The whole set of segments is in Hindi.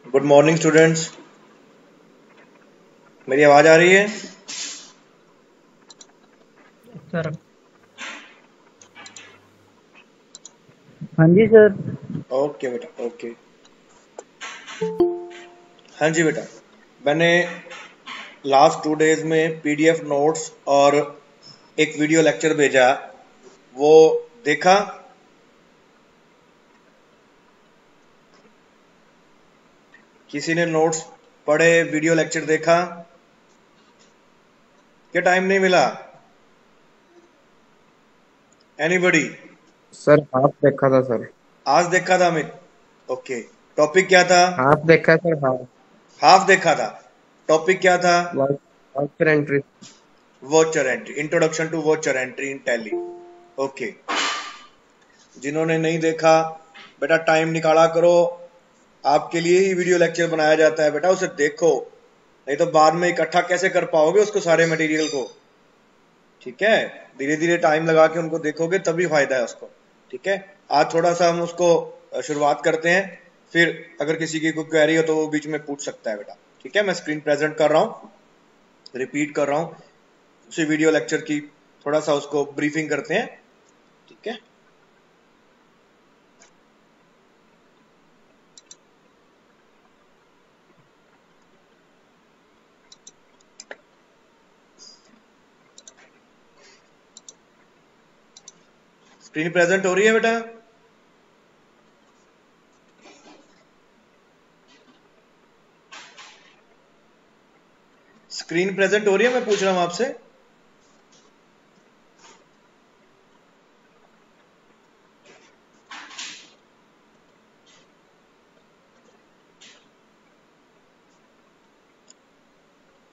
Good morning students. मेरी आवाज आ रही है? सर। हाँ जी सर। ओके बेटा, ओके। हाँ जी बेटा, मैंने लास्ट 2 डेज में पीडीएफ नोट्स और एक वीडियो लेक्चर भेजा, वो देखा? किसी ने नोट्स पढ़े, वीडियो लेक्चर देखा? क्या टाइम नहीं मिला? एनीबडी? सर हाफ देखा था सर। आज देखा था अमित? ओके। टॉपिक क्या था? हाफ देखा है सर, हाफ। हाफ देखा था। टॉपिक क्या था? Voucher entry. Voucher entry, introduction to voucher entry in Tally. Okay. जिन्होंने नहीं देखा बेटा, टाइम निकाला करो। आपके लिए ही वीडियो लेक्चर बनाया जाता है बेटा, उसे देखो, नहीं तो बाद में इकट्ठा कैसे कर पाओगे उसको, सारे मटेरियल को। ठीक है, धीरे धीरे टाइम लगा के उनको देखोगे तभी फायदा है उसको। ठीक है, आज थोड़ा सा हम उसको शुरुआत करते हैं, फिर अगर किसी की कोई क्वेरी हो तो वो बीच में पूछ सकता है बेटा। ठीक है, मैं स्क्रीन प्रेजेंट कर रहा हूँ, रिपीट कर रहा हूँ उसी वीडियो लेक्चर की, थोड़ा सा उसको ब्रीफिंग करते हैं। ठीक है, स्क्रीन प्रेजेंट हो रही है बेटा? स्क्रीन प्रेजेंट हो रही है, मैं पूछ रहा हूं आपसे।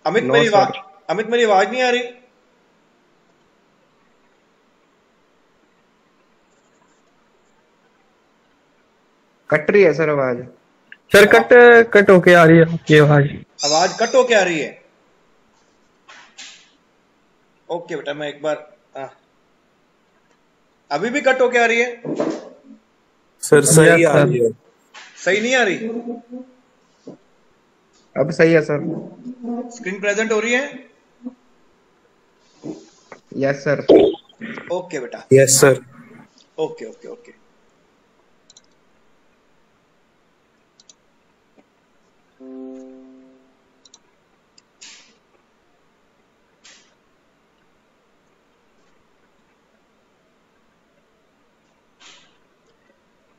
अमित नो मेरी सर। आवाज, अमित मेरी आवाज नहीं आ रही? कट रही है सर आवाज। सर कट कट होके आ रही है आपकी आवाज। आवाज कट होके आ रही है? ओके बेटा, मैं एक बार अभी भी कट होके आ रही है? सर सही यस आ सर। रही है। सही नहीं आ रही? अब सही है सर। स्क्रीन प्रेजेंट हो रही है? Yes sir. ओके बेटा, yes sir. Okay okay okay.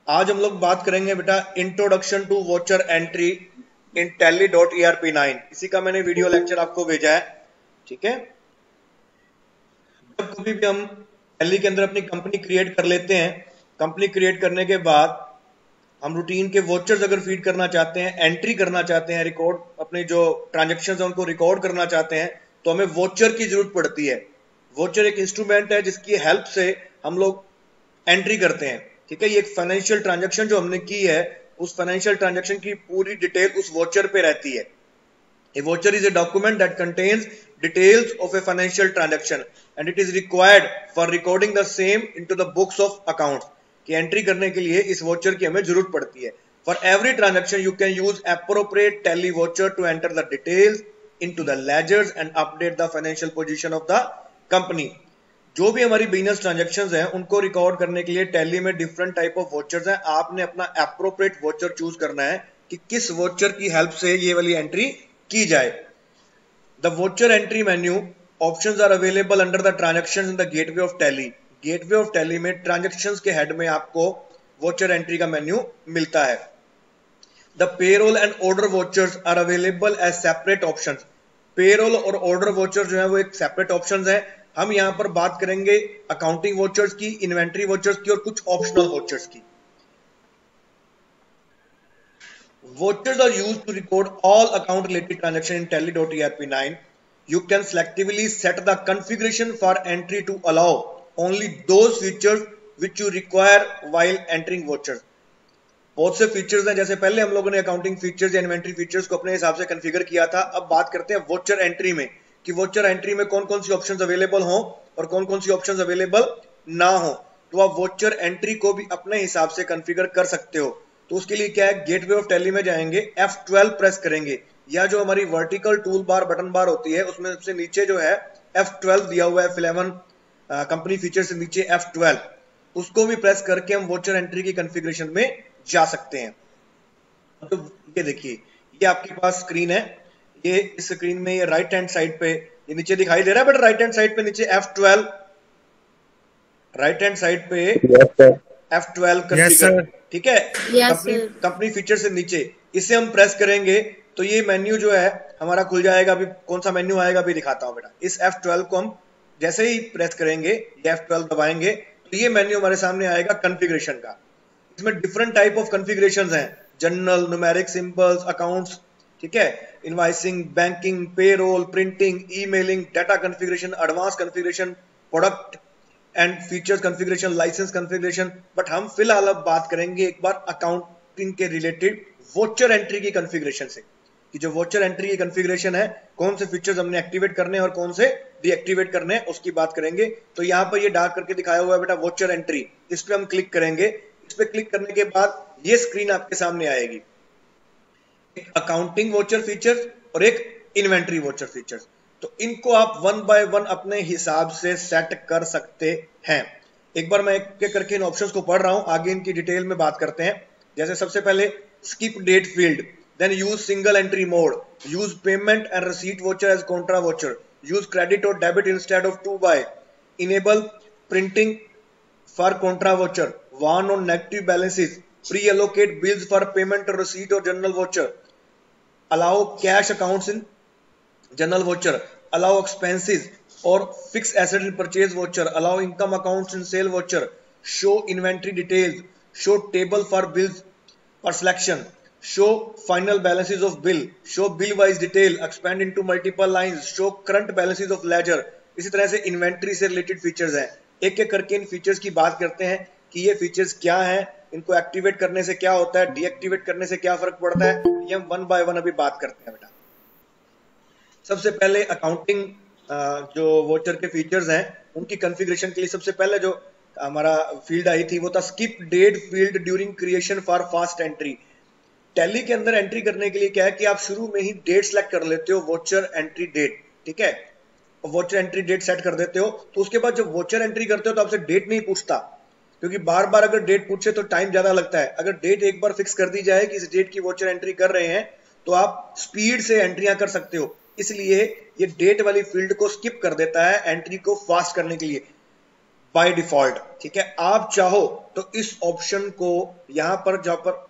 आज हम लोग बात करेंगे बेटा introduction to voucher entry in tally.erp9। इसी का मैंने वीडियो लेक्चर आपको भेजा है। ठीक है, जब कभी भी हम टैली के अंदर अपनी कंपनी क्रिएट कर लेते हैं, कंपनी क्रिएट करने के बाद हम रूटीन के वोचर्स अगर फीड करना चाहते हैं, एंट्री करना चाहते हैं, रिकॉर्ड अपने जो ट्रांजेक्शंस है उनको रिकॉर्ड करना चाहते हैं, तो हमें वोचर की जरूरत पड़ती है। वोचर एक इंस्ट्रूमेंट है जिसकी हेल्प से हम लोग एंट्री करते हैं। ठीक है, ये एक फाइनेंशियल ट्रांजेक्शन जो हमने की है, उस फाइनेंशियल ट्रांजेक्शन की पूरी डिटेल उस वोचर पे रहती है। A voucher is a document that contains details of a financial transaction and it is required for recording the same into the books of accounts। कि एंट्री करने के लिए इस वोचर की हमें जरूरत पड़ती है। For every transaction you can use appropriate tally voucher to enter the details into the ledgers and update the financial position of the company। जो भी हमारी बिजनेस ट्रांजेक्शंस हैं उनको रिकॉर्ड करने के लिए टैली में डिफरेंट टाइप ऑफ वोचर्स हैं। आपने अपना एप्रोप्रिएट वोचर चूज करना है कि किस वोचर की हेल्प से ये वाली एंट्री की जाए। The voucher entry menu options are available under the transactions in the gateway of Tally. Gateway of Tally में ट्रांजेक्शंस के हेड में आपको वोचर एंट्री का मेन्यू मिलता है। The payroll and order vouchers are available as separate options. Payroll और ऑर्डर वोचर जो है वो एक सेपरेट ऑप्शंस है। हम यहां पर बात करेंगे अकाउंटिंग वोचर्स की, इन्वेंट्री वोचर्स की और कुछ ऑप्शनल वोचर्स की। Vouchers are used to record all account related transactions in tally.erp9। You can selectively set the configuration for entry to allow only those features which you require while entering vouchers। बहुत से फीचर्स हैं, जैसे पहले हम लोगों ने अकाउंटिंग फीचर्स या इन्वेंट्री फीचर्स को अपने हिसाब से कॉन्फ़िगर किया था। अब बात करते हैं वोचर एंट्री में कि वोचर एंट्री में कौन कौन सी ऑप्शंस अवेलेबल हों और कौन कौन सी ऑप्शंस अवेलेबल ना हो। तो आप वोचर एंट्री को भी अपने हिसाब से कॉन्फ़िगर कर सकते हो। तो उसके लिए क्या है, गेटवे ऑफ टैली में जाएंगे, F12 प्रेस करेंगे, या जो हमारी वर्टिकल टूल बार बटन बार होती है उसमें सबसे नीचे जो है F12 दिया हुआ है, F11 कंपनी फीचर से नीचे F12, उसको भी प्रेस करके हम वोचर एंट्री की कॉन्फ़िगरेशन में जा सकते हैं। तो ये देखिए, ये आपके पास स्क्रीन है, ये इस स्क्रीन में ये राइट हैंड साइड पे ये नीचे दिखाई दे रहा है, बट राइट हैंड साइड पे नीचे F12, राइट हैंड साइड पे yes sir. F12 Yes, configure, sir. ठीक है, Yes, company sir. Company feature से नीचे इसे हम प्रेस करेंगे तो ये मेन्यू जो है हमारा खुल जाएगा। अभी कौन सा मेन्यू आएगा अभी दिखाता हूं बेटा। इस F12 को हम जैसे ही प्रेस करेंगे, ये F12 दबाएंगे तो ये मेन्यू हमारे सामने आएगा कॉन्फ़िगरेशन का। इसमें डिफरेंट टाइप ऑफ कॉन्फ़िगरेशंस हैं, जनरल, न्यूमेरिक, सिंबल्स, अकाउंट्स, ठीक है, invoicing, banking, payroll, printing, emailing, data configuration, advance configuration, product and features configuration, license configuration. But हम फिलहाल अब बात करेंगे एक बार अकाउंटिंग के रिलेटेड वोचर एंट्री की कॉन्फ़िगरेशन से, कि जो वोचर एंट्री की कॉन्फ़िगरेशन है, कौन से फीचर्स हमने एक्टिवेट करने हैं और कौन से डीएक्टिवेट करने हैं, उसकी बात करेंगे। तो यहाँ पर ये डार्क करके दिखाया हुआ है बेटा वोचर एंट्री, इस पे हम क्लिक करेंगे। इस पे क्लिक करने के बाद ये स्क्रीन आपके सामने आएगी, एक अकाउंटिंग वोचर फीचर्स और एक इन्वेंट्री वोचर फीचर्स। तो इनको आप वन बाय वन अपने हिसाब से सेट कर सकते हैं। एक बार मैं एक एक करके इन ऑप्शंस को पढ़ रहा हूं, आगे इनकी डिटेल में बात करते हैं। जैसे सबसे पहले skip date field, then use single entry mode, use payment and receipt voucher as contra voucher, use credit और debit instead of to by, enable printing for contra voucher, warn on negative balances, pre-allocate bills for payment or receipt or general voucher, allow cash accounts in general voucher, allow expenses or fixed asset in purchase voucher, allow income accounts in sale voucher, show inventory details, show table for bills for selection, show final balances of bill, show bill wise detail, expand into multiple lines, show current balances of ledger। इसी तरह से इन्वेंट्री से रिलेटेड फीचर्स हैं। एक एक करके इन फीचर्स की बात करते हैं कि ये फीचर्स क्या हैं, इनको एक्टिवेट करने से क्या होता है, डीएक्टिवेट करने से क्या फर्क पड़ता है, ये हम वन बाय वन अभी बात करते हैं बेटा। सबसे पहले अकाउंटिंग जो वोचर के फीचर्स हैं उनकी कॉन्फ़िगरेशन के लिए सबसे पहले जो हमारा फील्ड आई थी वो था skip date field during creation for fast entry. Tally के अंदर एंट्री करने के लिए क्या है कि आप शुरू में ही डेट सेलेक्ट कर लेते हो, वोचर एंट्री डेट, ठीक है, वोचर एंट्री डेट सेट कर देते हो। तो उसके बाद जब वोचर एंट्री करते हो तो आपसे डेट नहीं पूछता, क्योंकि बार बार अगर डेट पूछे तो टाइम ज्यादा लगता है। अगर डेट एक बार फिक्स कर दी जाए कि इस डेट की वोचर एंट्री कर रहे हैं तो आप स्पीड से एंट्रियां कर सकते हो। इसलिए ये डेट वाली फील्ड को स्किप कर देता है एंट्री को फास्ट करने के लिए बाय डिफॉल्ट, ठीक है। आप चाहो तो इस ऑप्शन को यहां पर जहां पर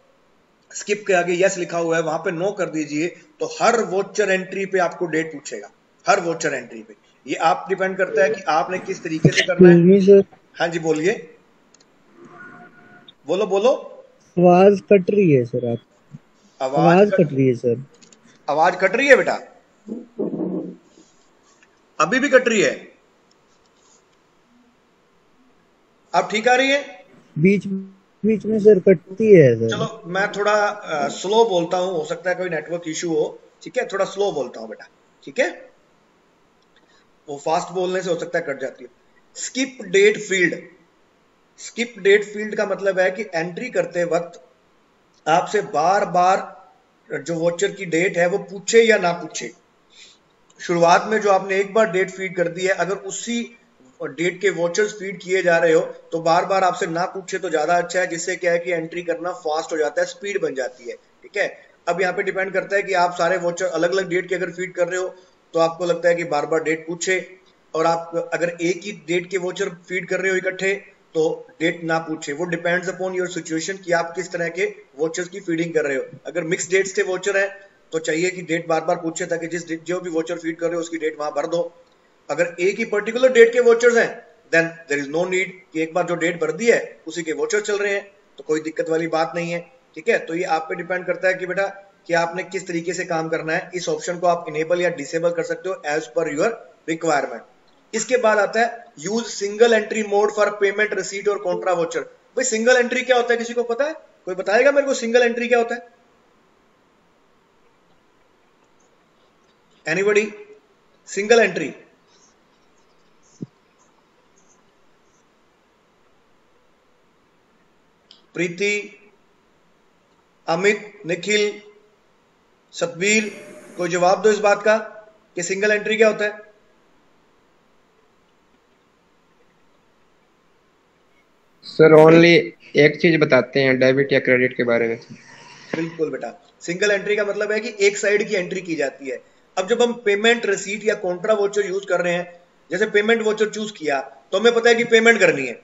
स्किप के आगे यस लिखा हुआ है वहां पे नो कर दीजिए, तो हर वोचर एंट्री पे आपको डेट पूछेगा, हर वोचर एंट्री पे। ये आप डिपेंड करता है कि आपने किस तरीके से करना है। सर हाँ जी बोलिए, बोलो बोलो। आवाज कट रही है सर, आप आवाज कट रही है सर। आवाज कट रही है बेटा, अभी भी कट रही है, अब ठीक आ रही है? बीच बीच में सर कटती है सर। चलो मैं थोड़ा स्लो बोलता हूं, हो सकता है कोई नेटवर्क इशू हो, ठीक है, थोड़ा स्लो बोलता हूं बेटा, ठीक है, वो फास्ट बोलने से हो सकता है कट जाती है। Skip date field, skip date field का मतलब है कि एंट्री करते वक्त आपसे बार बार जो वोचर की डेट है वो पूछे या ना पूछे। शुरुआत में जो आपने एक बार डेट फीड कर दी है, अगर उसी डेट के वोचर्स फीड किए जा रहे हो तो बार बार आपसे ना पूछे तो ज्यादा अच्छा है, जिससे क्या है कि एंट्री करना फास्ट हो जाता है, स्पीड बन जाती है, ठीक है। अब यहाँ पे डिपेंड करता है कि आप सारे वोचर अलग अलग डेट के अगर फीड कर रहे हो तो आपको लगता है कि बार बार डेट पूछे, और आप अगर एक ही डेट के वोचर फीड कर रहे हो इकट्ठे तो डेट ना पूछे। वो डिपेंड्स अपॉन योर सिचुएशन कि आप किस तरह के वोचर्स की फीडिंग कर रहे हो। अगर मिक्स डेट्स के वोचर है तो चाहिए कि डेट बार बार पूछे, ताकि जो भी वोचर फीड कर रहे हो उसकी डेट वहां भर दो। अगर एक ही पर्टिकुलर डेट के वोचर्स हैं then there is no need कि एक बार जो डेट भर दी है उसी के वोचर चल रहे हैं, तो कोई दिक्कत वाली बात नहीं है, ठीक है। तो ये आप पे डिपेंड करता है कि बेटा कि आपने किस तरीके से काम करना है। इस ऑप्शन को आप इनेबल या डिसेबल कर सकते हो एज पर योर रिक्वायरमेंट। इसके बाद आता है use single entry mode for payment, receipt और कॉन्ट्रा वोचर। भाई सिंगल एंट्री क्या होता है, किसी को पता है? कोई बताएगा मेरे को सिंगल एंट्री क्या होता है? एनीबॉडी? सिंगल एंट्री प्रीति, अमित, निखिल, सतबीर, कोई जवाब दो इस बात का कि सिंगल एंट्री क्या होता है। सर ओनली एक चीज बताते हैं, डेबिट या क्रेडिट के बारे में। बिल्कुल बेटा, सिंगल एंट्री का मतलब है कि एक साइड की एंट्री की जाती है। अब जब हम पेमेंट रिसीट या कॉन्ट्रा वोचर यूज कर रहे हैं, जैसे पेमेंट वोचर चूज किया तो हमें पता है कि पेमेंट करनी है,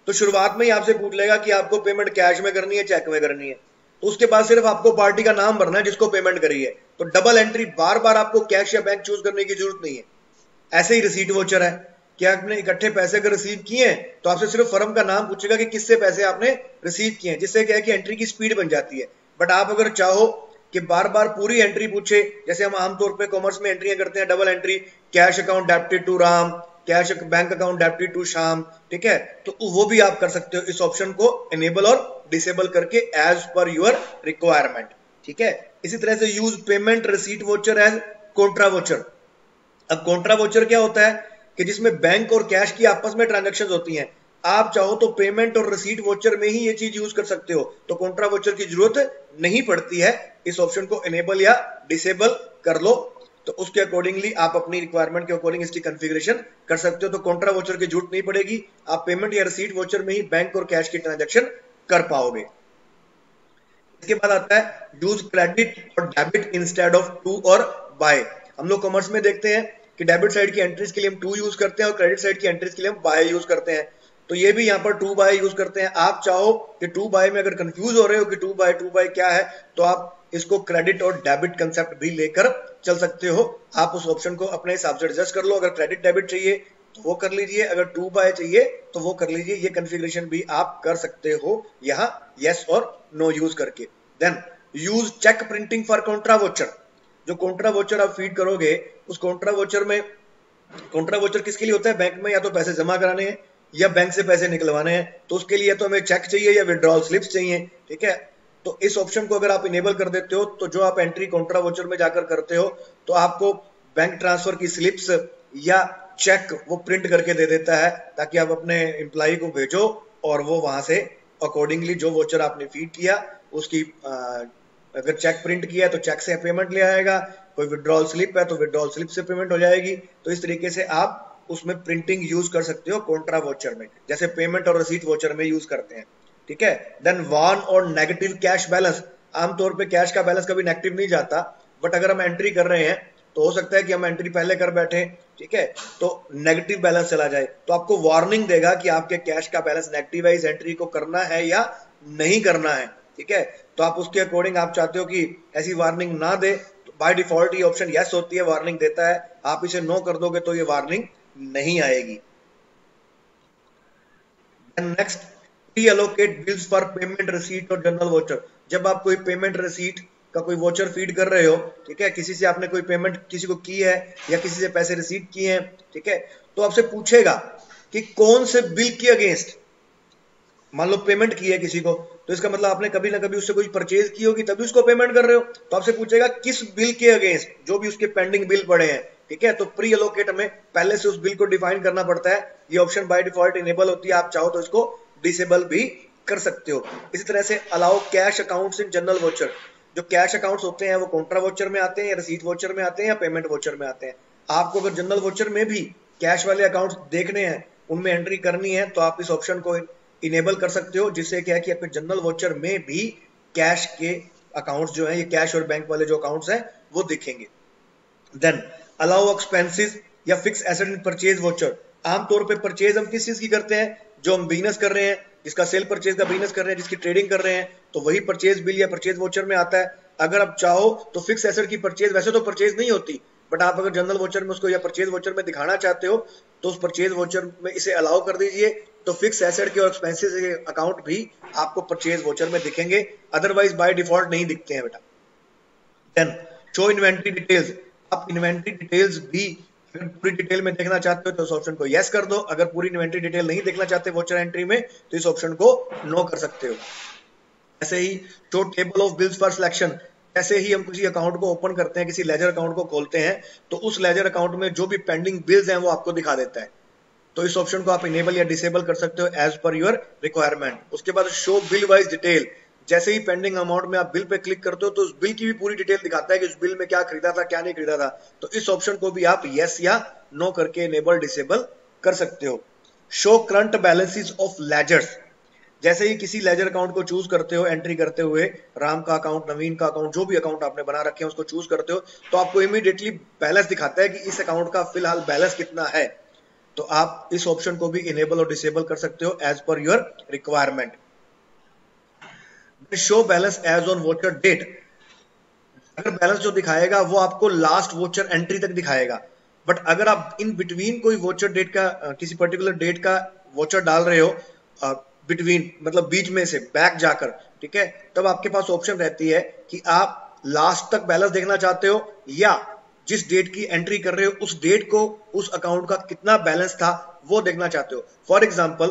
तो शुरुआत में ही आपसे पूछ लेगा कि आपको पेमेंट कैश में करनी है, चेक में करनी है। तो उसके बाद सिर्फ आपको पार्टी का नाम भरना है जिसको पेमेंट करी है। तो डबल एंट्री बार बार आपको कैश या बैंक चूज करने की जरूरत नहीं है। ऐसे ही रिसीट वोचर है कि आपने इकट्ठे पैसे अगर रिसीव किए हैं तो आपसे सिर्फ फर्म का नाम पूछेगा कि किससे पैसे आपने रिसीव किए हैं, जिससे क्या है कि एंट्री की स्पीड बन जाती है। बट आप अगर चाहो कि बार बार पूरी एंट्री पूछे, जैसे हम आमतौर पे कॉमर्स में एंट्रियां करते हैं double entry, cash account debited to Ram, cash bank account debited to Shyam, ठीक है, तो वो भी आप कर सकते हो इस ऑप्शन को इनेबल और डिसेबल करके एज पर योर रिक्वायरमेंट। ठीक है, इसी तरह से use payment receipt voucher as contra voucher. अब कॉन्ट्रा वोचर क्या होता है कि जिसमें बैंक और कैश की आपस में ट्रांजेक्शन होती हैं। आप चाहो तो पेमेंट और रिसीट वोचर में ही ये चीज यूज कर सकते हो, तो कॉन्ट्रा वोचर की जरूरत नहीं पड़ती है। इस ऑप्शन को इनेबल या डिसेबल कर लो, तो उसके अकॉर्डिंगली आप अपनी रिक्वायरमेंट के अकॉर्डिंग इसकी कॉन्फ़िगरेशन कर सकते हो। तो कॉन्ट्रा वोचर की जरूरत नहीं पड़ेगी, आप पेमेंट या रिसीट वोचर में ही बैंक और कैश की ट्रांजेक्शन कर पाओगे। इसके बाद आता है यूज क्रेडिट और डेबिट इंस्टेड ऑफ टू और बाय। हम लोग कॉमर्स में देखते हैं कि डेबिट साइड की एंट्रीज के लिए हम टू यूज करते हैं और क्रेडिट साइड की एंट्रीज के लिए हम बाय यूज करते हैं। तो ये भी यहाँ पर टू बाय यूज करते हैं। आप चाहो कि टू बाय में अगर कंफ्यूज हो रहे हो कि टू बाय क्या है, तो आप इसको क्रेडिट और डेबिट कंसेप्ट भी लेकर चल सकते हो। आप उस ऑप्शन को अपने हिसाब से एडजस्ट कर लो। अगर क्रेडिट डेबिट चाहिए तो वो कर लीजिए, अगर टू बाय चाहिए तो वो कर लीजिए। ये कॉन्फ़िगरेशन भी आप कर सकते हो यहाँ यस और नो यूज करके। Then use cheque printing for contra voucher. जो कॉन्ट्रा वोचर आप फीड करोगे उस कॉन्ट्रा वोचर में, कॉन्ट्रा वोचर किसके लिए होता है, बैंक में या तो पैसे जमा कराने हैं या बैंक से पैसे निकलवाने हैं। तो उसके लिए तो हमें चेक चाहिए या विड्रॉल स्लिप्स चाहिए। ठीक है, तो इस ऑप्शन को अगर आप इनेबल कर देते हो तो जो आप एंट्री कॉन्ट्रा वोचर में जाकर करते हो तो आपको बैंक ट्रांसफर की स्लिप्स या चेक वो प्रिंट करके दे देता है, ताकि आप अपने एम्प्लॉय को भेजो और वो वहां से अकॉर्डिंगली जो वोचर आपने फीड किया उसकी अगर चेक प्रिंट किया है तो चेक से पेमेंट ले आएगा, कोई विड्रॉल स्लिप है तो विड्रॉल स्लिप से पेमेंट हो जाएगी। तो इस तरीके से आप उसमें प्रिंटिंग यूज कर सकते हो कॉन्ट्रा वोचर में, जैसे पेमेंट और रिसीट वोचर में यूज करते हैं। ठीक है, देन वन और नेगेटिव कैश बैलेंस। आमतौर पे कैश का बैलेंस कभी नेगेटिव नहीं जाता, बट अगर हम एंट्री कर रहे हैं तो हो सकता है कि हम एंट्री पहले कर बैठे, ठीक है, तो नेगेटिव बैलेंस चला जाए तो आपको वार्निंग देगा कि आपके कैश का बैलेंस नेगेटिव है, इस एंट्री को करना है या नहीं करना है। ठीक है, तो आप उसके अकॉर्डिंग आप चाहते हो कि ऐसी वार्निंग ना दे, तो बाय डिफॉल्ट ये ऑप्शन यस होती है, वार्निंग देता है। आप इसे नो कर दोगे तो ये वार्निंग नहीं आएगी। Next, pre allocate bills for payment receipt और जनरल वोचर। जब आप कोई पेमेंट रिसीट का कोई वोचर फीड कर रहे हो, ठीक है, किसी से आपने कोई पेमेंट किसी को की है या किसी से पैसे रिसीव किए हैं, ठीक है, तो आपसे पूछेगा कि कौन से बिल के अगेंस्ट, मान लो पेमेंट की है किसी को, तो इसका मतलब आपने कभी ना कभी उससे कोई परचेज की होगी तभी उसको पेमेंट कर रहे हो। तो आपसे पूछेगा किस बिल के अगेंस्ट, जो भी उसके पेंडिंग बिल पड़े हैं। ठीक है, तो प्री अलोकेट में पहले से उस बिल को डिफाइन करना पड़ता है। ये ऑप्शन बाय डिफॉल्ट इनेबल होती है, आप चाहो तो इसको डिसेबल भी कर सकते हो। इसी तरह से allow cash accounts in general voucher. जो कैश अकाउंट्स होते हैं वो कॉन्ट्रा वोचर में आते हैं या रिसीट वोचर में आते हैं या पेमेंट वोचर में आते हैं। आपको अगर जनरल वोचर में भी कैश वाले अकाउंट्स देखने हैं, उनमें एंट्री करनी है, तो आप इस ऑप्शन को इनेबल कर सकते हो, जिससे क्या है कि आपके जनरल वोचर में भी कैश के अकाउंट्स जो है, ये कैश और बैंक वाले जो अकाउंट्स हैं वो दिखेंगे। देन अलाउ एक्सपेंसेस या fix asset in purchase voucher. आमतौर पे परचेज हम किस चीज की करते हैं, जो हम बिजनेस कर रहे हैं, जिसका सेल परचेज का बिजनेस कर रहे हैं, जिसकी ट्रेडिंग कर रहे हैं, तो वही परचेज बिल या परचेज वोचर में आता है। अगर आप चाहो तो फिक्स एसेट की परचेज, वैसे तो परचेज नहीं होती, बट आप अगर जनरल वोचर में उसको या परचेज वोचर में दिखाना चाहते हो तो उस परचेज वोचर में इसे अलाउ कर दीजिए, तो फिक्स एसेट के और एक्सपेंसेस के अकाउंट भी आपको परचेज वोचर में दिखेंगे, अदरवाइज बाय डिफॉल्ट नहीं दिखते हैं बेटा। Then show inventory details. आप इन्वेंट्री डिटेल्स भी अगर पूरी डिटेल में देखना चाहते हो तो इस ऑप्शन को यस कर दो। अगर पूरी इन्वेंट्री डिटेल नहीं देखना चाहते वोचर एंट्री में तो इस ऑप्शन को नो कर सकते हो। ऐसे ही show table of bills for selection. ऐसे ही हम किसी अकाउंट को ओपन करते हैं, किसी लेजर अकाउंट को खोलते हैं, तो उस लेजर अकाउंट में जो भी पेंडिंग बिल्स हैं वो आपको दिखा देता है। तो इस ऑप्शन को आप इनेबल या डिसेबल कर सकते हो एज पर योर रिक्वायरमेंट। उसके बाद शो बिल वाइज डिटेल। जैसे ही पेंडिंग अमाउंट में आप बिल पे क्लिक करते हो तो उस बिल की भी पूरी डिटेल दिखाता है कि उस बिल में क्या खरीदा था, क्या नहीं खरीदा था। तो इस ऑप्शन को भी आप यस या नो करके इनेबल डिसेबल कर सकते हो। Show current balances of ledgers, जैसे ही किसी लेजर अकाउंट को चूज करते हो एंट्री करते हुए, राम का अकाउंट, नवीन का अकाउंट, जो भी अकाउंट आपने बना रखे हैं उसको चूज करते हो तो आपको इमीडिएटली बैलेंस दिखाता है कि इस अकाउंट का फिलहाल बैलेंस कितना है। तो आप इस ऑप्शन को भी इनेबल और डिसेबल कर सकते हो as per your requirement. Show balance as on voucher date, अगर बैलेंस जो दिखाएगा वो आपको लास्ट वोचर एंट्री तक दिखाएगा, बट अगर आप इन बिटवीन कोई वोचर डेट का, किसी पर्टिकुलर डेट का वोचर डाल रहे हो बिटवीन मतलब बीच में से बैक जाकर, ठीक है, तब आपके पास ऑप्शन रहती है कि आप लास्ट तक बैलेंस देखना चाहते हो या जिस डेट की एंट्री कर रहे हो उस डेट को उस अकाउंट का कितना बैलेंस था वो देखना चाहते हो। फॉर एग्जांपल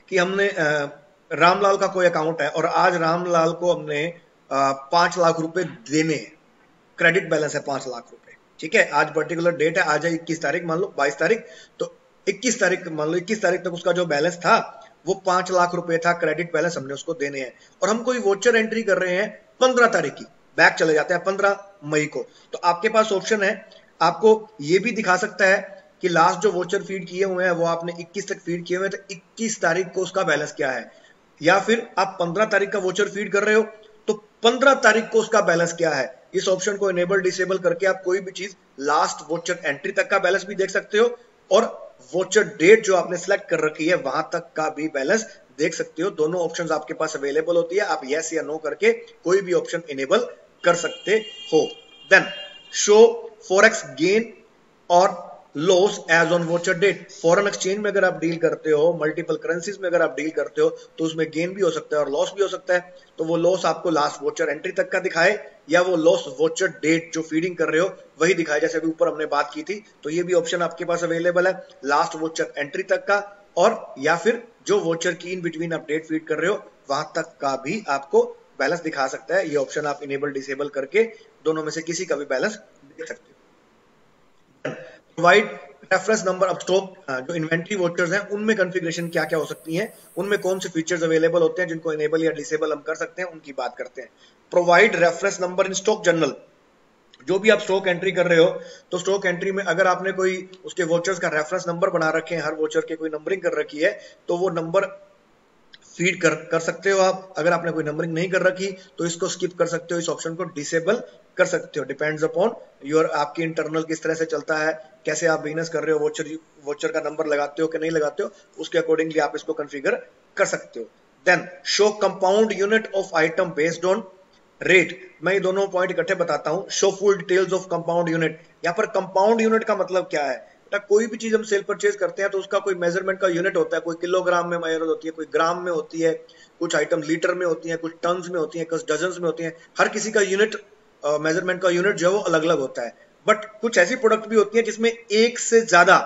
कि हमने रामलाल का कोई अकाउंट है और आज रामलाल को हमने 5 लाख रुपए देने हैं, क्रेडिट बैलेंस है 5 लाख रुपए, ठीक है, आज पर्टिकुलर डेट है, आज है 21 तारीख, मान लो 22 तारीख, तो 21 तारीख मान लो 21 तारीख तक उसका जो बैलेंस था वो 5 लाख रुपए था, क्रेडिट बैलेंस हमने उसको देने हैं, और हम कोई वोचर एंट्री कर रहे हैं 15 तारीख की, बैक चले जाते हैं 15 मई को, तो आपके पास ऑप्शन है, आपको ये भी दिखा सकता है कि लास्ट जो वोचर फीड किए हुए हैं वो आपने 21 तक फीड किए हुए हैं, तो 21 तारीख को उसका बैलेंस क्या है, या फिर आप 15 तारीख का वोचर फीड कर रहे हो तो 15 तारीख को उसका बैलेंस क्या है। इस ऑप्शन को इनेबल डिसेबल करके आप कोई भी चीज लास्ट वोचर एंट्री तक का बैलेंस भी देख सकते हो और वोचर डेट जो आपने सेलेक्ट कर रखी है वहां तक का भी बैलेंस देख सकते हो। दोनों ऑप्शंस आपके पास अवेलेबल होती है, आप यस या नो करके कोई भी ऑप्शन इनेबल कर सकते हो। देन शो फॉरेक्स गेन और loss as on voucher date, foreign exchange में अगर आप डील करते हो, मल्टीपल करेंसीज में अगर आप डील करते हो तो उसमें गेन भी हो सकता है और लॉस भी हो सकता है, तो वो लॉस आपको लास्ट वोचर एंट्री तक का दिखाए या वो लॉस वोचर डेट जो फीडिंग कर रहे हो वही दिखाए, जैसे अभी ऊपर हमने बात की थी, तो ये भी ऑप्शन आपके पास अवेलेबल है, लास्ट वोचर एंट्री तक का और या फिर जो वोचर की इन बिटवीन आप डेट फीड कर रहे हो वहां तक का भी आपको बैलेंस दिखा सकता है। ये ऑप्शन आप इनेबल डिसेबल करके दोनों में से किसी का भी बैलेंस देख सकते हो। Provide reference number of stock, जो इन्वेंट्री वोचर्स हैं उनमें कॉन्फ़िगरेशन क्या क्या हो सकती हैं, उनमें कौन से फीचर्स अवेलेबल होते हैं जिनको इनेबल या डिसेबल हम कर सकते हैं, उनकी बात करते हैं। Provide reference number in stock journal, जो भी आप स्टॉक एंट्री कर रहे हो तो स्टॉक एंट्री में अगर आपने कोई उसके वोचर्स का रेफरेंस नंबर बना रखे हैं, हर वोचर के कोई नंबरिंग कर रखी है तो वो नंबर फीड कर सकते हो आप। अगर आपने कोई नंबरिंग नहीं कर रखी तो इसको स्किप कर सकते हो, इस ऑप्शन को डिसेबल कर सकते हो, डिपेंड्स अपॉन योर आपकी इंटरनल किस तरह से चलता है, कैसे आप बिजनेस कर रहे हो, वोचर का नंबर लगाते हो कि नहीं लगाते हो, उसके अकॉर्डिंगली आप इसको कॉन्फ़िगर कर सकते हो। Then show compound unit of item based on rate, मैं ये दोनों पॉइंट इकट्ठे बताता हूं। Show full details of compound unit, यहाँ पर कंपाउंड यूनिट का मतलब क्या है, कोई भी चीज हम सेल परचेज करते हैं तो उसका कोई मेजरमेंट का यूनिट होता है, कोई किलोग्राम में मेजर होती है, कोई ग्राम में होती है, कुछ आइटम लीटर में होती है, कुछ टन्स में होती है, कुछ डजन्स में होती है, हर किसी का यूनिट मेजरमेंट का यूनिट जो है वो अलग अलग होता है। बट कुछ ऐसी प्रोडक्ट भी होती है जिसमें एक से ज्यादा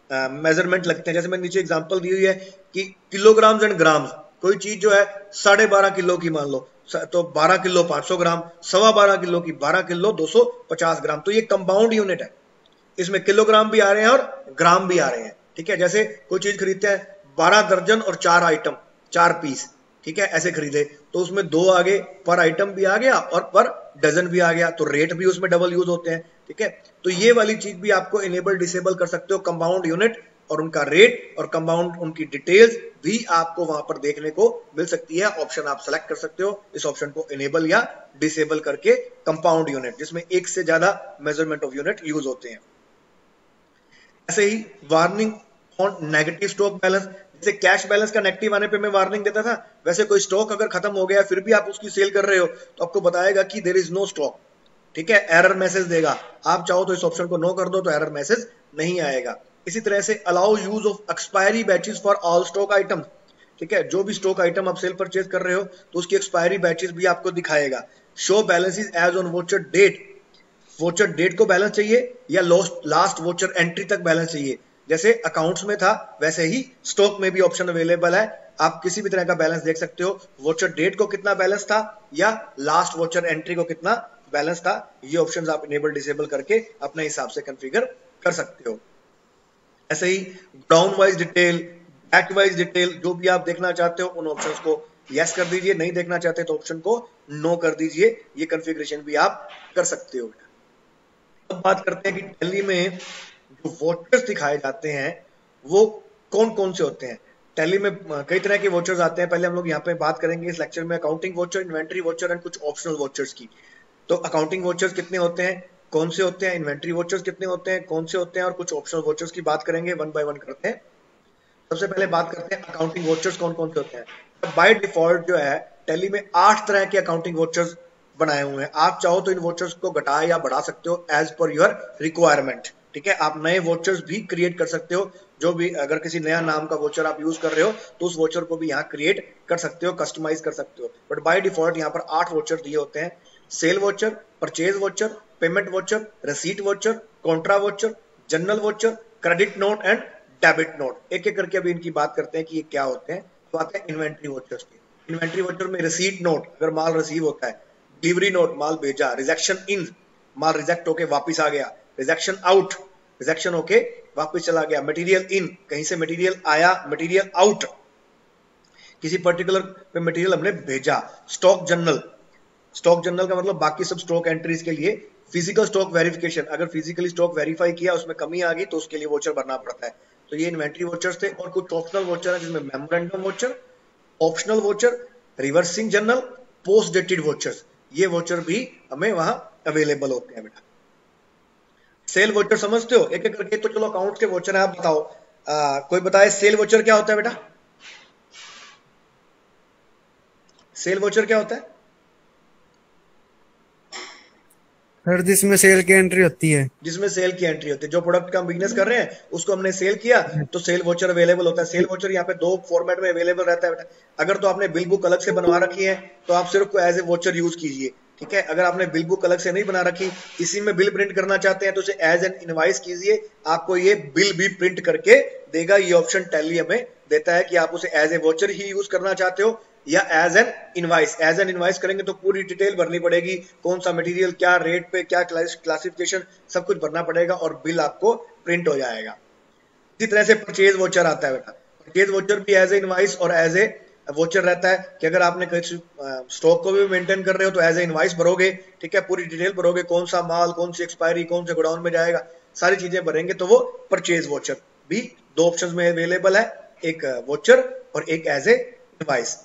मेजरमेंट लगते हैं, जैसे मैंने नीचे एग्जांपल दी हुई है कि किलोग्राम्स एंड ग्राम्स, कोई चीज जो है 12.5 किलो की मान लो तो 12 किलो 500 ग्राम, 12.25 किलो की 12 किलो 250 ग्राम, तो ये कंपाउंड यूनिट है, इसमें किलोग्राम भी आ रहे हैं और ग्राम भी आ रहे हैं, ठीक है। जैसे कोई चीज खरीदते हैं 12 दर्जन और 4 आइटम 4 पीस, ठीक है, ऐसे खरीदे तो उसमें 2 आगे पर आइटम भी आ गया और पर डजन भी आ गया, तो रेट भी उसमें डबल यूज होते हैं, ठीक है। तो ये वाली चीज भी आपको इनेबल डिसेबल कर सकते हो, कंपाउंड यूनिट और उनका रेट और कंपाउंड उनकी डिटेल्स भी आपको वहां पर देखने को मिल सकती है। ऑप्शन आप सेलेक्ट कर सकते हो इस ऑप्शन को इनेबल या डिसेबल करके, कंपाउंड यूनिट जिसमें एक से ज्यादा मेजरमेंट ऑफ यूनिट यूज होते हैं। ऐसे ही warning on negative stock balance, जैसे कैश बैलेंस का नेगेटिव आने पे मैं वार्निंग देता था, वैसे कोई स्टॉक अगर खत्म हो गया फिर भी आप उसकी सेल कर रहे हो तो आपको बताएगा कि देयर इज नो स्टॉक, ठीक है, एरर मैसेज देगा। आप चाहो तो इस ऑप्शन को नो कर दो तो एरर मैसेज नहीं आएगा। इसी तरह से allow use of expiry batches for all stock item, ठीक है, जो भी स्टॉक आइटम आप सेल परचेज कर रहे हो तो उसकी एक्सपायरी बैचेस भी आपको दिखाएगा। Show balances as on voucher date, voucher date को बैलेंस चाहिए या लास्ट वोचर एंट्री तक बैलेंस चाहिए, जैसे अकाउंट्स में था वैसे ही स्टॉक में भी ऑप्शन अवेलेबल है, आप किसी भी तरह का बैलेंस देख सकते हो, वोचर डेट को कितना बैलेंस था या लास्ट वोचर एंट्री को कितना बैलेंस था, ये ऑप्शंस आप इनेबल डिसेबल करके अपने हिसाब से कॉन्फ़िगर कर सकते हो। ऐसे ही down wise detail, back wise detail, जो भी आप देखना चाहते हो उन ऑप्शंस को यस कर दीजिए, नहीं देखना चाहते तो ऑप्शन को नो कर दीजिए। ये कॉन्फ़िगरेशन भी आप कर सकते हो। अब बात करते हैं कि टैली में जो वोचर्स दिखाए जाते हैं वो कौन कौन से होते हैं। टैली में कई तरह के वोचर्स आते हैं। पहले हम लोग यहाँ पे बात करेंगे इस लेक्चर में accounting voucher, inventory voucher and कुछ ऑप्शनल वोचर्स की। तो अकाउंटिंग वोचर्स कितने होते हैं, कौन से होते हैं, इन्वेंट्री वोचर्स कितने होते हैं, कौन से होते हैं, और कुछ ऑप्शनल वोचर्स की बात करेंगे, वन बाय वन करते हैं। सबसे पहले बात करते हैं अकाउंटिंग वोचर्स कौन कौन से होते हैं। बाय डिफॉल्ट जो है टैली में 8 तरह के अकाउंटिंग वोचर्स बनाए हुए हैं। आप चाहो तो इन वोचर्स को घटा या बढ़ा सकते हो एज पर योर रिक्वायरमेंट। ठीक है, आप नए वोचर्स भी क्रिएट कर सकते हो। जो भी अगर किसी नया नाम का वोचर आप यूज कर रहे हो तो उस वोचर को भी यहाँ क्रिएट कर सकते हो, कस्टमाइज कर सकते हो। बट बाय डिफॉल्ट यहाँ पर 8 वोचर दिए होते हैं। Sale voucher, purchase voucher, payment voucher, receipt voucher, contra voucher, journal voucher, credit note and debit note. एक एक करके अभी इनकी बात करते हैं कि ये क्या होते हैं। तो आते हैं इन्वेंट्री वोचर्स के। इन्वेंट्री वोचर में रिसीट नोट, अगर माल रिसीव होता है, डिलीवरी नोट, माल भेजा, रिजेक्शन इन, माल रिजेक्ट होके वापस आ गया, रिजेक्शन आउट, रिजेक्शन होके वापस चला गया, मटेरियल इन, कहीं से मटेरियल आया, मटेरियल आउट, किसी पर्टिकुलर पे मटेरियल हमने भेजा, स्टॉक जर्नल। स्टॉक जर्नल का मतलब बाकी सब स्टॉक एंट्रीज के लिए। फिजिकल स्टॉक वेरिफिकेशन, अगर फिजिकली स्टॉक वेरीफाई किया उसमें कमी आ गई तो उसके लिए वोचर भरना पड़ता है। तो ये इन्वेंट्री वोचर्स थे। और कुछ ऑप्शनल वोचर है जिसमें memorandum voucher, optional voucher, reversing journal, post dated vouchers, ये वोचर भी हमें वहां अवेलेबल होते हैं। बेटा सेल वोचर समझते हो? एक एक करके तो चलो अकाउंट के वोचर है, आप बताओ। कोई बताए सेल वोचर क्या होता है बेटा? सेल वोचर क्या होता है सर? जिसमें सेल की एंट्री होती है। जिसमें सेल की एंट्री होती है। जो प्रोडक्ट का हम बिजनेस कर रहे हैं उसको हमने सेल किया तो सेल वोचर अवेलेबल होता है। सेल वोचर यहाँ पे 2 फॉर्मेट में अवेलेबल रहता है बेटा। अगर तो आपने बिल बुक अलग से बनवा रखी है तो आप सिर्फ एज ए वोचर यूज कीजिए। ठीक है, अगर आपने बिल बुक अलग से नहीं बना रखी, इसी में बिल प्रिंट करना चाहते हैं तो उसे एज एन इनवाइस कीजिए, आपको ये बिल भी प्रिंट करके देगा। ये ऑप्शन टैली हमें देता है कि आप उसे एज ए वोचर ही यूज करना चाहते हो या as an invoice. As an invoice करेंगे तो पूरी डिटेल भरनी पड़ेगी, कौन सा मटेरियल, क्या रेट पे, क्या क्लासिफिकेशन, सब कुछ भरना पड़ेगा और बिल आपको प्रिंट हो जाएगा। इसी तरह से परचेज वोचर आता है बेटा। परचेज वोचर भी एज ए इनवाइस और एज ए वोचर रहता है कि अगर आपने कहीं स्टॉक को भी मेंटेन कर रहे हो तो एज ए इनवाइस भरोगे। ठीक है, पूरी डिटेल भरोगे, कौन सा माल, कौन सी एक्सपायरी, कौन से गोडाउन में जाएगा, सारी चीजें भरेंगे तो वो परचेज वोचर भी 2 ऑप्शन में अवेलेबल है, एक वोचर और एक एज ए इनवाइस।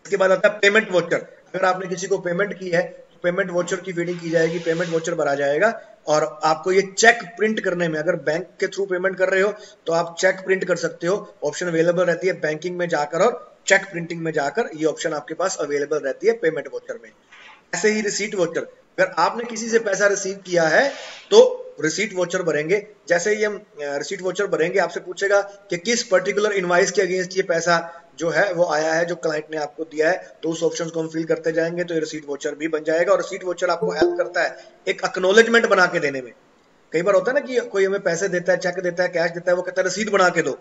इसके बाद आता है पेमेंट वोचर। अगर आपने किसी को पेमेंट की है तो पेमेंट वोचर की फीडिंग की जाएगी, पेमेंट वोचर भरा जाएगा और आपको ये चेक प्रिंट करने में, अगर बैंक के थ्रू पेमेंट कर रहे हो तो आप चेक प्रिंट कर सकते हो। ऑप्शन अवेलेबल रहती है बैंकिंग में जाकर और चेक प्रिंटिंग में जाकर, ये ऑप्शन आपके पास अवेलेबल रहती है पेमेंट वोचर में। ऐसे ही रिसीट वोचर, अगर आपने किसी से पैसा रिसीव किया है तो रिसीट वोचर भरेंगे। जैसे ही हम रिसीट वोचर भरेंगे आपसे पूछेगा कि किस पर्टिकुलर इनवाइस के अगेंस्ट ये पैसा जो है वो आया है, जो क्लाइंट ने आपको दिया है, तो उस ऑप्शन को हम फिल करते जाएंगे तो ये रिसीट वोचर भी बन जाएगा। और रिसीट वोचर आपको हेल्प करता है एक एक्नॉलेजमेंट बना के देने में। कई बार होता है ना कि कोई हमें पैसे देता है, चेक देता है, कैश देता है, वो कहता है रसीद बना के दो,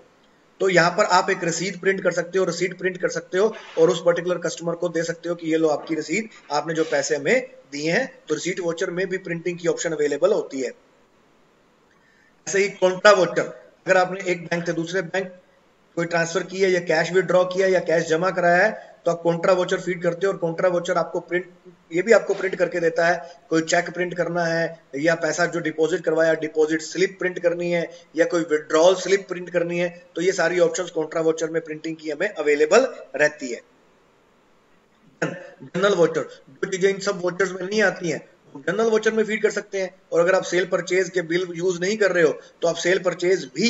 तो यहाँ पर आप एक रसीद प्रिंट कर सकते हो, रसीद प्रिंट कर सकते हो और उस पर्टिकुलर कस्टमर को दे सकते हो कि ये लो आपकी रसीद, आपने जो पैसे हमें दिए हैं। तो रिसीट वोचर में भी प्रिंटिंग की ऑप्शन अवेलेबल होती है। ऐसे ही कॉन्ट्रा वोचर, अगर आपने एक बैंक से दूसरे बैंक कोई ट्रांसफर किया या कैश विड्रॉ किया या कैश जमा कराया है तो आप कॉन्ट्रा वोचर फीड करते हो और कॉन्ट्रा वोचर आपको प्रिंट, ये भी आपको प्रिंट करके देता है। कोई चेक प्रिंट करना है या पैसा जो डिपॉजिट करवाया डिपॉजिट स्लिप प्रिंट करनी है या कोई विड्रॉल स्लिप प्रिंट करनी है, तो ये सारी ऑप्शंस कॉन्ट्रा वोचर में प्रिंटिंग की हमें अवेलेबल रहती है। जनरल वोचर, जो चीजें इन सब वोचर्स में नहीं आती हैं जनरल वोचर में फीड कर सकते हैं। और अगर आप सेल परचेज के बिल यूज नहीं कर रहे हो तो आप सेल परचेज भी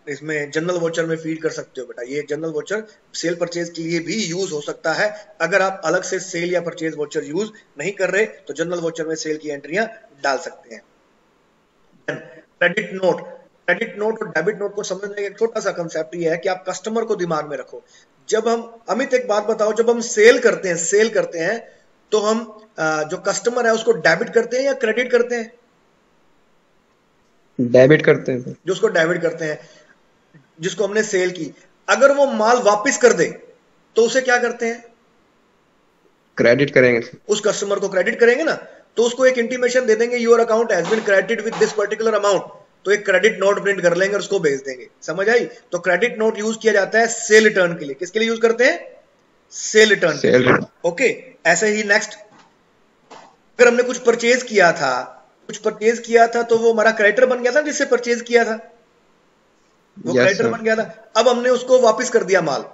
इसमें जनरल वोचर में फीड कर सकते हो बेटा। ये जनरल वोचर सेल परचेज के लिए भी यूज हो सकता है। अगर आप अलग से सेल या परचेज वोचर यूज नहीं कर रहे तो जनरल वोचर में सेल की एंट्रियां डाल सकते हैं। क्रेडिट नोट, क्रेडिट नोट और डेबिट नोट को समझने का एक छोटा सा कंसेप्ट ये है कि आप कस्टमर को दिमाग में रखो। जब हम, अमित एक बात बताओ, जब हम सेल करते हैं तो हम जो कस्टमर है उसको डेबिट करते हैं या क्रेडिट करते हैं? डेबिट करते हैं। जो उसको डेबिट करते हैं, जिसको हमने सेल की, अगर वो माल वापस कर दे तो उसे क्या करते हैं? क्रेडिट करेंगे। उस कस्टमर को क्रेडिट करेंगे ना, तो उसको एक इंटीमेशन दे देंगे your account has been credited with this particular amount, तो एक क्रेडिट नोट प्रिंट कर लेंगे और उसको भेज देंगे। समझ आई? तो क्रेडिट नोट यूज किया जाता है सेल रिटर्न के लिए। किसके लिए यूज करते हैं? सेल रिटर्न के लिए। ओके, ऐसे ही नेक्स्ट, अगर हमने कुछ परचेज किया था तो वो हमारा क्रेडिटर बन गया था जिससे परचेज किया था, वो क्रेडिटर बन गया था। अब हमने उसको वापस कर दिया माल,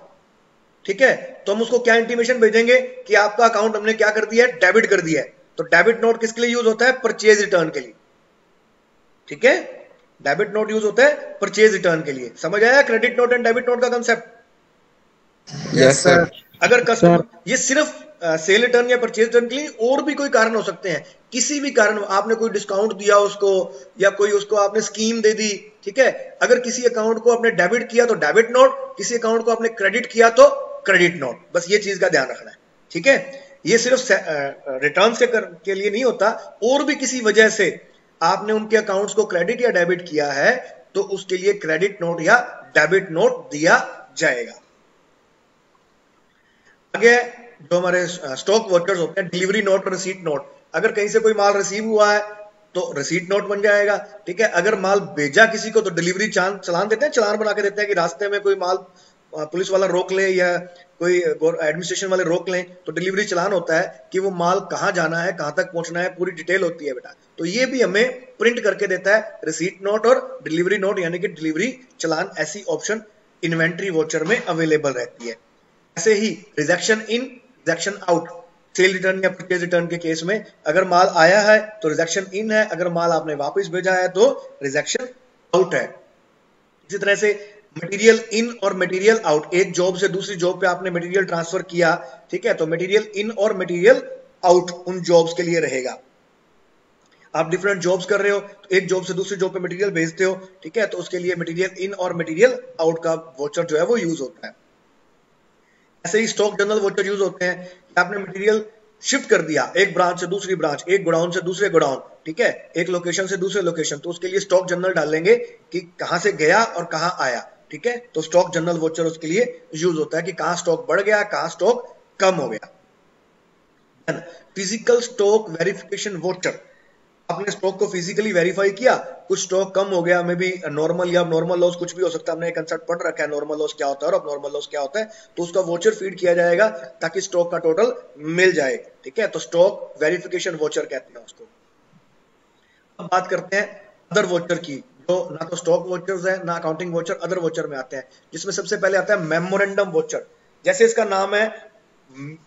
ठीक है, तो हम उसको क्या इंटीमेशन भेजेंगे कि आपका अकाउंट हमने क्या कर दिया है, डेबिट कर दिया है। तो डेबिट नोट किसके लिए यूज होता है, परचेज रिटर्न के लिए, ठीक है, डेबिट नोट यूज होता है परचेज रिटर्न के लिए। समझ आया credit note and debit note का कंसेप्ट? Yes sir. अगर कस्टमर, ये सिर्फ सेल रिटर्न या परचेज रिटर्न के लिए, और भी कोई कारण हो सकते हैं, किसी भी कारण आपने कोई डिस्काउंट दिया उसको, या कोई उसको आपने स्कीम दे दी, ठीक है, अगर किसी अकाउंट को आपने डेबिट किया तो डेबिट नोट, किसी अकाउंट को आपने क्रेडिट किया तो क्रेडिट नोट, बस ये चीज का ध्यान रखना है, ठीक है। ये सिर्फ रिटर्न के लिए नहीं होता, और भी किसी वजह से आपने उनके अकाउंट्स को क्रेडिट या डेबिट किया है तो उसके लिए क्रेडिट नोट या डेबिट नोट दिया जाएगा। आगे जो हमारे स्टॉक वोचर्स होते हैं, डिलीवरी नोट और रिसीट नोट। अगर कहीं से कोई माल रिसीव हुआ है तो रिसीट नोट बन जाएगा, ठीक है। अगर माल भेजा किसी को तो डिलीवरी चलान देते हैं, चलान बना के देते हैं कि रास्ते में कोई माल पुलिस वाला रोक ले या कोई एडमिनिस्ट्रेशन वाले रोक लें तो डिलीवरी चलान होता है कि वो माल कहाँ जाना है, कहाँ तक पहुंचना है, पूरी डिटेल होती है बेटा। तो ये भी हमें प्रिंट करके देता है रिसीट नोट और डिलीवरी नोट, यानी कि डिलीवरी चलान। ऐसी ऑप्शन इन्वेंट्री वोचर में अवेलेबल रहती है। ऐसे ही रिजेक्शन इन, रिजेक्शन आउट, सेल रिटर्न या परचेज रिटर्न के केस में अगर माल आया है तो रिजेक्शन इन है, अगर माल आपने वापस भेजा है तो रिजेक्शन आउट है। इसी तरह से मटेरियल इन और मटेरियल आउट, एक जॉब से दूसरी जॉब पे आपने मटेरियल ट्रांसफर किया, ठीक है, तो मटेरियल इन और मटेरियल आउट उन जॉब्स के लिए रहेगा। आप डिफरेंट जॉब्स कर रहे हो तो एक जॉब से दूसरी जॉब पे मटेरियल भेजते हो, ठीक है, तो उसके लिए मटेरियल इन और मटेरियल आउट का वोचर जो है वो यूज होता है। ऐसे ही स्टॉक जनरल वोचर यूज होते हैं कि आपने मटेरियल शिफ्ट कर दिया एक ब्रांच से दूसरी ब्रांच, एक गोडाउन से दूसरे गोडाउन, ठीक है, एक लोकेशन से दूसरे लोकेशन, तो उसके लिए स्टॉक जनरल डालेंगे कि कहां से गया और कहां आया, ठीक है। तो स्टॉक जनरल वोचर उसके लिए यूज होता है कि कहां स्टॉक बढ़ गया, कहां स्टॉक कम हो गया। फिजिकल स्टॉक वेरिफिकेशन वोचर, आपने स्टॉक को फिजिकली वेरीफाई किया, कुछ स्टॉक कम हो गया, मे बी नॉर्मल या नॉर्मल लॉस कुछ भी हो सकता है, हमने एक कंसेप्ट पढ़ रखा है नॉर्मल लॉस क्या होता है और अब नॉर्मल लॉस क्या होता है, तो उसका वोचर फीड किया जाएगा ताकि स्टॉक का टोटल मिल जाए, ठीक है। तो स्टॉक वेरिफिकेशन वोचर कहते हैं उसको। अब बात करते हैं अदर वोचर की, जो ना तो स्टॉक वोचर्स है ना अकाउंटिंग वोचर, अदर वोचर में आते हैं, जिसमें सबसे पहले आता है मेमोरेंडम वोचर। जैसे इसका नाम है,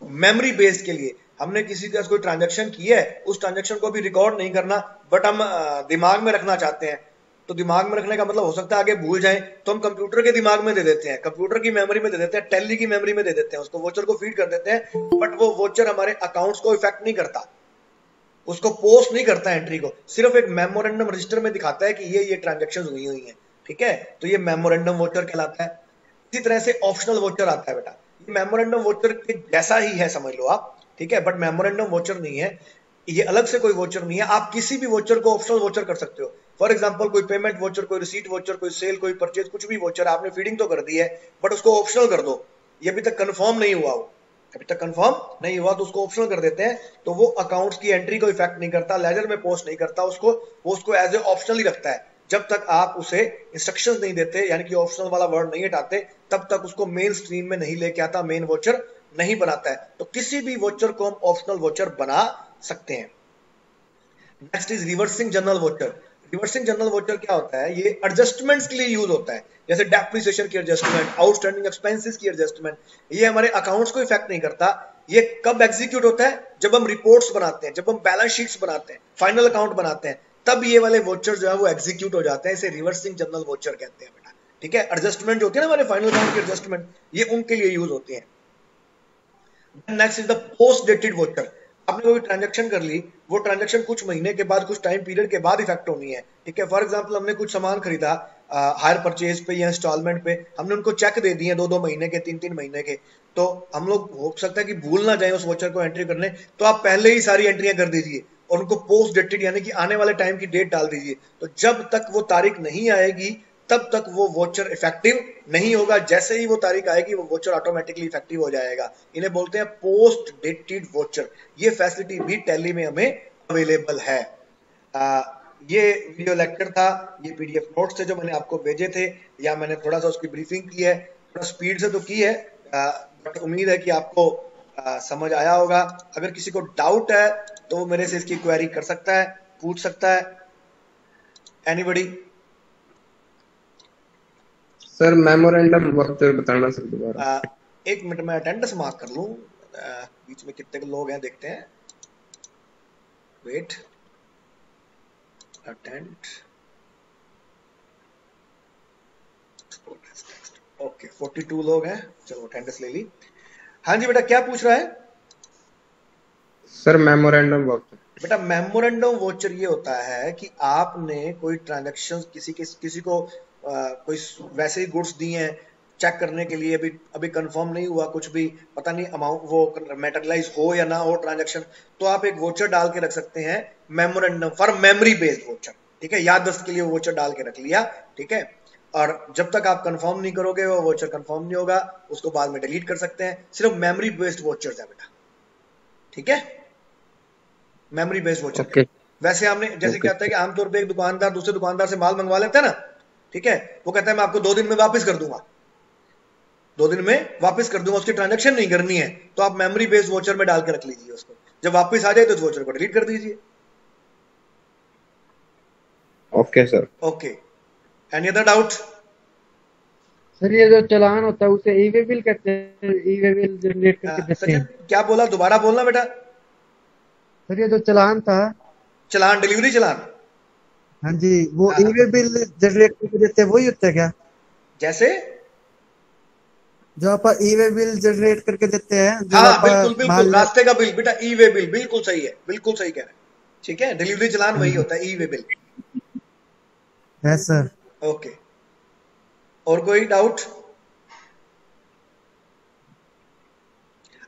मेमोरी बेस्ड के लिए, हमने किसी का कोई ट्रांजैक्शन की है, उस ट्रांजैक्शन को भी रिकॉर्ड नहीं करना बट हम दिमाग में रखना चाहते हैं, तो दिमाग में रखने का मतलब हो सकता है आगे भूल जाएं, तो हम कंप्यूटर के दिमाग में दे देते हैं, कंप्यूटर की मेमोरी में दे देते हैं, टैली की मेमोरी में दे देते हैं, उसको वोचर को फीड कर देते हैं, बट वो वोचर हमारे अकाउंट्स को इफेक्ट नहीं करता, उसको पोस्ट नहीं करता एंट्री को, सिर्फ एक मेमोरेंडम रजिस्टर में दिखाता है कि ये ट्रांजैक्शंस हुई हुई हैं, ठीक है, तो ये मेमोरेंडम वोचर कहलाता है। इसी तरह से ऑप्शनल वोचर आता है बेटा, ये मेमोरेंडम वोचर के जैसा ही है समझ लो आप, ठीक है, बट मेमोरेंडम वोचर नहीं है, ये अलग से कोई वोचर नहीं है, आप किसी भी वोचर को ऑप्शनल वोचर कर सकते हो। फॉर एग्जांपल कोई पेमेंट वोचर, कोई रिसीट वोचर, कोई सेल, कोई परचेज, कुछ भी वोचर आपने फीडिंग तो कर दी है बट उसको ऑप्शनल कर दो, ये अभी तक कंफर्म नहीं हुआ, वो अभी तक कंफर्म नहीं हुआ तो उसको ऑप्शनल कर देते हैं, तो वो अकाउंट्स की एंट्री को इफेक्ट नहीं करता, लेजर में पोस्ट नहीं करता, उसको वो उसको एज ए ऑप्शनल ही रखता है, जब तक आप उसे इंस्ट्रक्शंस नहीं देते, यानी कि ऑप्शनल वाला वर्ड नहीं हटाते, तब तक उसको मेन स्ट्रीम में नहीं लेके आता, मेन वोचर नहीं बनाता है। तो किसी भी वोचर को हम ऑप्शनल वोचर बना सकते हैं। Next is reversing general voucher. Reversing general voucher क्या होता है, ये एडजस्टमेंट्स के लिए यूज होता है, जैसे डेप्रिसिएशन की एडजस्टमेंट, आउटस्टैंडिंग एक्सपेंसेस की एडजस्टमेंट, ये हमारे अकाउंट्स को इफेक्ट नहीं करता। ये कब एग्जीक्यूट होता है, जब हम रिपोर्ट्स बनाते हैं, जब हम बैलेंस शीट्स बनाते हैं, फाइनल अकाउंट बनाते हैं, तब ये वाले वोचर जो है वो एग्जीक्यूट हो जाते हैं, इसे रिवर्सिंग जनरल वोचर कहते हैं बेटा, ठीक है। एडजस्टमेंट जो होती है ना हमारे फाइनल अकाउंट की एडजस्टमेंट, ये उनके लिए यूज होती है। Next is the post dated voucher. आपने कोई ट्रांजैक्शन कर ली, वो ट्रांजैक्शन कुछ महीने के बाद, कुछ टाइम पीरियड के बाद इफेक्ट होनी है, ठीक है। फॉर एग्जांपल हमने कुछ सामान खरीदा हायर परचेज पे या इंस्टॉलमेंट पे, हमने उनको चेक दे दिए 2-2 महीने के, 3-3 महीने के, तो हम लोग हो सकता है कि भूल ना जाए उस वोचर को एंट्री करने, तो आप पहले ही सारी एंट्रियां कर दीजिए और उनको पोस्ट डेटेड यानी कि आने वाले टाइम की डेट डाल दीजिए, तो जब तक वो तारीख नहीं आएगी तब तक वो वोचर इफेक्टिव नहीं होगा, जैसे ही वो तारीख आएगी वो वोचर ऑटोमेटिकली इफेक्टिव हो जाएगा। इन्हें बोलते हैं पोस्ट डेटेड वोचर। ये फैसिलिटी भी टैली में हमें अवेलेबल है। ये वीडियो लेक्चर था, ये पीडीएफ नोट्स थे जो मैंने आपको भेजे थे, या मैंने थोड़ा सा उसकी ब्रीफिंग की है, थोड़ा स्पीड से तो की है, बट उम्मीद है कि आपको समझ आया होगा। अगर किसी को डाउट है तो वो मेरे से इसकी क्वेरी कर सकता है, पूछ सकता है। एनीबडी? सर मेमोरेंडम वक्त बताना सर दोबारा। 1 मिनट में अटेंडेंस मार्क कर लूं। बीच में कितने लोग हैं देखते हैं। वेट, अटेंड, ओके 42 लोग हैं। चलो अटेंडेंस ले ली। हाँ जी बेटा, क्या पूछ रहा है? सर मेमोरेंडम वक्त। बेटा मेमोरेंडम वोचर ये होता है कि आपने कोई ट्रांजैक्शन किसी को कोई वैसे ही गुड्स दिए हैं चेक करने के लिए, अभी कंफर्म नहीं हुआ कुछ भी, पता नहीं अमाउंट वो मेटेरियलाइज हो या ना हो ट्रांजैक्शन, तो आप एक वोचर डाल के रख सकते हैं, memorandum for memory based voucher. ठीक है, याददाश्त के लिए वोचर डाल के रख लिया। ठीक है, और जब तक आप कंफर्म नहीं करोगे वो वोचर कंफर्म नहीं होगा, उसको बाद में डिलीट कर सकते हैं। सिर्फ मेमोरी बेस्ड वोचर्स है बेटा। ठीक है, मेमोरी बेस्ड वोचर। ओके वैसे हमने जैसे क्या होता है कि आमतौर पे एक दुकानदार दूसरे दुकानदार से माल मंगवा लेता है ना, ठीक है, वो कहता है मैं आपको 2 दिन में वापस कर दूंगा, 2 दिन में वापस कर दूंगा, उसकी ट्रांजैक्शन नहीं करनी है, तो आप मेमोरी बेस्ड वोचर में डाल के रख लीजिए उसको। जब वापस आ जाए तो उस वोचर को डिलीट कर दीजिए। Okay sir. Okay, any other doubt? Sir ये जो चालान होता है उसे ई वे बिल कहते हैं, ई वे बिल जनरेट करके देते सचिन हैं। क्या बोला, दोबारा बोलना बेटा। सर ये जो चालान था, चालान, डिलीवरी चालान। हाँ जी, वो हाँ, ई वे बिल जनरेट करके देते हैं, वही होता है क्या? जैसे जो आप ई वे बिल जनरेट करके देते हैं, जो हाँ आप बिल्कुल बिल्कुल, माल रास्ते का बिल बेटा, ई वे बिल, बिल्कुल सही है, बिल्कुल सही कह रहे हैं। ठीक है, डिलीवरी चालान हाँ वही जी, होता है, ई वे बिल। है सर। ओके, और कोई डाउट?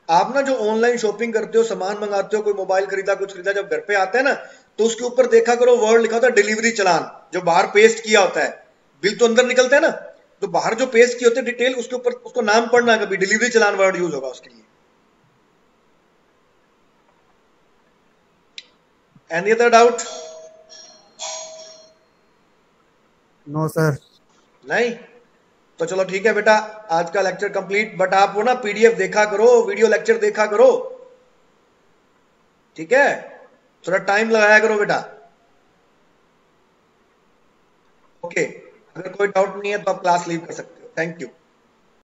आप ना जो ऑनलाइन शॉपिंग करते हो, सामान मंगाते हो, कोई मोबाइल खरीदा कुछ खरीदा, जब घर पे आता है ना तो उसके ऊपर देखा करो वर्ड लिखा होता है डिलीवरी चालान, जो बाहर पेस्ट किया होता है। बिल तो अंदर निकलता है ना, तो बाहर जो पेस्ट किए होते हैं डिटेल, उसके ऊपर उसको नाम पढ़ना, कभी डिलीवरी चालान वर्ड यूज होगा उसके लिए। Any other doubt? No sir. नहीं? तो चलो ठीक है बेटा, आज का लेक्चर कंप्लीट। बट आप वो ना पीडीएफ देखा करो, वीडियो लेक्चर देखा करो। ठीक है, थोड़ा टाइम लगाया करो बेटा। ओके, अगर कोई डाउट नहीं है तो आप क्लास लीव कर सकते हो। Thank you.